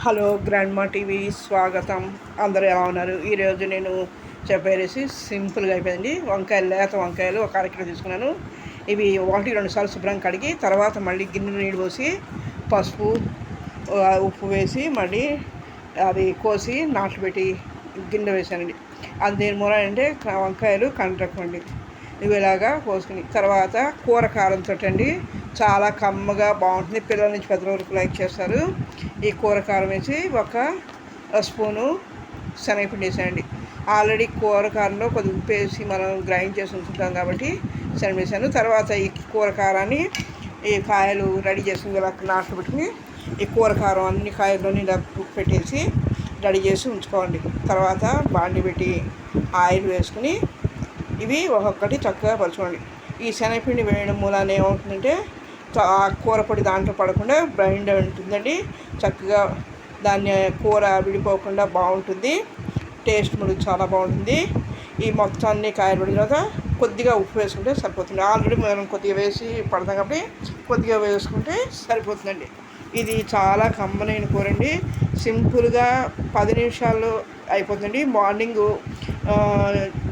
Hello grandma TV స్వాగతం. అందరూ ఎలా ఉన్నారు? ఈరోజు నేను చెప్పే రెసిపీ సింపుల్గా అయిపోయింది. వంకాయలు, లేత వంకాయలు ఒక అరకిలో తీసుకున్నాను. ఇవి 1-2 సార్లు శుభ్రం కడిగి తర్వాత మళ్ళీ గిన్నెలో నీళ్ళు పోసి పసుపు ఉప్పు వేసి మళ్ళీ అవి కోసి నాట్లు పెట్టి గిన్నె వేసానండి. అది దేని మూల అంటే వంకాయలు కంటకండి. ఇవి ఇలాగా కోసుకుని తర్వాత కూర కారంతో అండి చాలా కమ్మగా బాగుంటుంది. పిల్లల నుంచి పెద్ద వరకు లైక్ చేస్తారు. ఈ కూర కారం వేసి ఒక స్పూను శనగపిండి వేసానండి. ఆల్రెడీ కూర కారంలో కొద్దిగా ఉప్పు వేసి మనం గ్రైండ్ చేసి ఉంచుకుంటాం కాబట్టి శనగ వేసాను. తర్వాత ఈ కూర కారాన్ని ఈ కాయలు రెడీ చేసుకుని ఇలా నాట్లు పెట్టుకుని ఈ కూర కారం అన్ని కాయల్లోని ఇలా పెట్టేసి రెడీ చేసి ఉంచుకోండి. తర్వాత బాండి పెట్టి ఆయిల్ వేసుకుని ఇవి ఒక్కొక్కటి చక్కగా పరచుకోండి. ఈ శనగపిండి వేయడం మూలాన ఏమవుతుందంటే కూర పొడి దాంట్లో పడకుండా బ్రైండ్ ఉంటుందండి. చక్కగా దాన్ని కూర విడిపోకుండా బాగుంటుంది. టేస్ట్ మనకు చాలా బాగుంటుంది. ఈ మొత్తాన్ని కాయలు పడిన తర్వాత కొద్దిగా ఉప్పు వేసుకుంటే సరిపోతుంది. ఆల్రెడీ మనం కొద్దిగా వేసి పడతాం కాబట్టి కొద్దిగా వేసుకుంటే సరిపోతుందండి. ఇది చాలా కమ్మనైన కూర అండి. సింపుల్గా 10 నిమిషాల్లో అయిపోతుందండి. మార్నింగు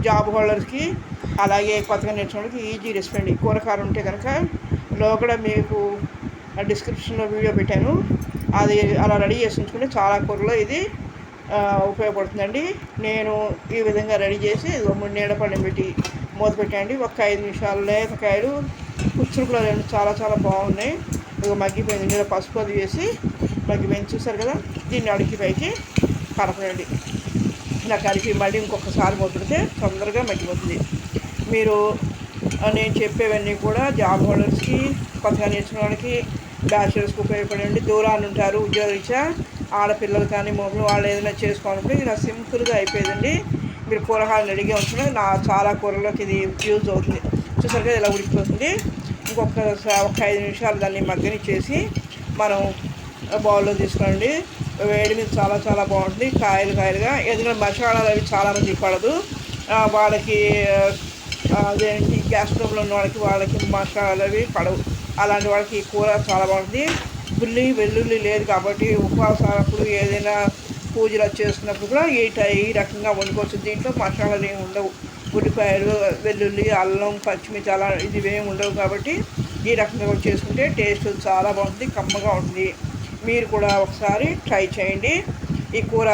జాబ్ హోల్డర్స్కి అలాగే కొత్తగా నేర్చుకోవడానికి ఈజీ రెసిపీ అండి. కూర కారం ఉంటే కనుక లోపల మీకు డిస్క్రిప్షన్లో వీడియో పెట్టాను. అది అలా రెడీ చేసి ఉంచుకుంటే చాలా కూరలో ఇది ఉపయోగపడుతుందండి. నేను ఈ విధంగా రెడీ చేసి 3 నీడపండు పెట్టి మూత పెట్టండి. ఒక 5 నిమిషాలు లేతకాయలు పుచ్చుకులో చాలా చాలా బాగున్నాయి. ఇక మగ్గిపోయింది. నీళ్ళ పసుపు అది వేసి మగ్గిపోయింది. చూసారు కదా, దీన్ని అడిగి పైకి కలపండి. ఇలా కలిపి మళ్ళీ ఇంకొకసారి మొదలుతే తొందరగా మగ్గిపోతుంది. మీరు నేను చెప్పేవన్నీ కూడా జాబ్ హోల్డర్స్కి, కొత్తగా నేర్చుకోవడానికి, బ్యాచిలర్స్కి ఉపయోగపడండి. దూరాన్ని ఉంటారు ఉద్యోగరీత్యా ఆడపిల్లలు కానీ మొబైల్ వాళ్ళు ఏదైనా చేసుకోవాలంటే ఇలా సింపుల్గా అయిపోయిందండి. మీరు కూరగాయలు రెడీగా ఉంచుకుని చాలా కూరలోకి ఇది యూజ్ అవుతుంది. చూసారు కదా ఇలా ఉడికిపోతుంది. ఒక 5 నిమిషాలు దాన్ని మగ్గని చేసి మనం బౌల్లో తీసుకోండి. వేడి మీద చాలా చాలా బాగుంటుంది. కాయలుగా ఎందుకంటే మసాలాలు అవి చాలామంది పడదు. వాళ్ళకి అదేంటి గ్యాస్ స్టవ్లో ఉన్న వాళ్ళకి మసాలాలు అవి పడవు. అలాంటి వాళ్ళకి ఈ కూర చాలా బాగుంటుంది. వెల్లుల్లి లేదు కాబట్టి ఉపవాసాలప్పుడు ఏదైనా పూజలు చేసుకున్నప్పుడు కూడా ఈ రకంగా వండుకోవచ్చు. దీంట్లో మసాలాలు ఏమి ఉండవు. ఉల్లిపాయలు, వెల్లుల్లి, అల్లం, పచ్చిమిర్చి అలా ఇది ఏమి ఉండవు కాబట్టి ఈ రకంగా కూడా చేసుకుంటే టేస్ట్ చాలా బాగుంటుంది, కమ్మగా ఉంటుంది. మీరు కూడా ఒకసారి ట్రై చేయండి. ఈ కూర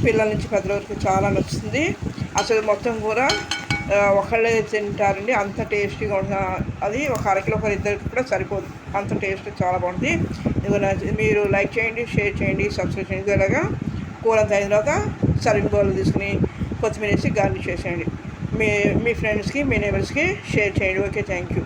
పిల్లల నుంచి పెద్దల వరకు చాలా నచ్చుతుంది. అసలు మొత్తం కూర ఒకళ్ళే తింటారండి, అంత టేస్టీగా ఉంటుంది. అది ఒక అరకిలో ఇద్దరికి కూడా సరిపోదు, అంత టేస్ట్ చాలా బాగుంటుంది. ఇది మీరు లైక్ చేయండి, షేర్ చేయండి, సబ్స్క్రైబ్ చేయండి. ఇలాగా కూర అంతా అయిన తర్వాత సర్వింగ్ బౌల్ తీసుకుని కొత్తిమీర వేసి గార్నిష్ చేసేయండి. మీ ఫ్రెండ్స్కి, మీ నేబర్స్కి షేర్ చేయండి. Okay, thank you.